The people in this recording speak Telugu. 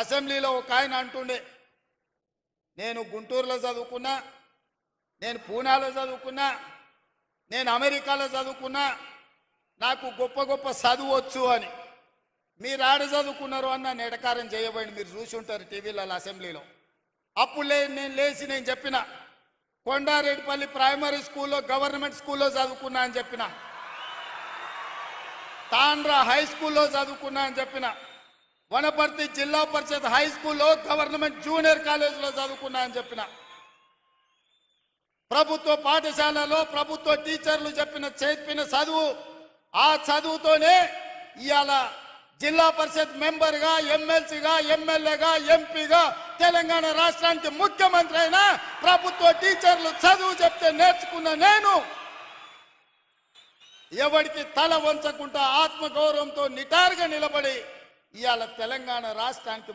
అసెంబ్లీలో ఒక ఆయన అంటుండే, నేను గుంటూరులో చదువుకున్నా, నేను పూనాలో చదువుకున్నా, నేను అమెరికాలో చదువుకున్నా, నాకు గొప్ప గొప్ప చదువు వచ్చు అని. మీరు ఆడ చదువుకున్నారు అన్న నెడకారం చేయబడి మీరు చూసి ఉంటారు టీవీలలో అసెంబ్లీలో. అప్పుడు నేను చెప్పిన కొండారెడ్డిపల్లి ప్రైమరీ స్కూల్లో గవర్నమెంట్ స్కూల్లో చదువుకున్నా అని చెప్పిన, తాండ్రా హై స్కూల్లో చదువుకున్నా అని చెప్పిన, వనపర్తి జిల్లా పరిషత్ హై స్కూల్లో గవర్నమెంట్ జూనియర్ కాలేజీలో చదువుకున్నా అని చెప్పిన, ప్రభుత్వ పాఠశాలలో ప్రభుత్వ టీచర్లు చెప్పిన చదువు, ఆ చదువుతోనే ఇవాళ జిల్లా పరిషత్ మెంబర్గా, ఎమ్మెల్సీగా, ఎమ్మెల్యేగా, ఎంపీగా తెలంగాణ రాష్ట్రానికి ముఖ్యమంత్రి అయినా ప్రభుత్వ టీచర్లు చదువు చెప్తే నేర్చుకున్న నేను ఎవరికి తల వంచకుండా ఆత్మగౌరవంతో నిటారుగా నిలబడి ఇవాళ తెలంగాణ రాష్ట్రానికి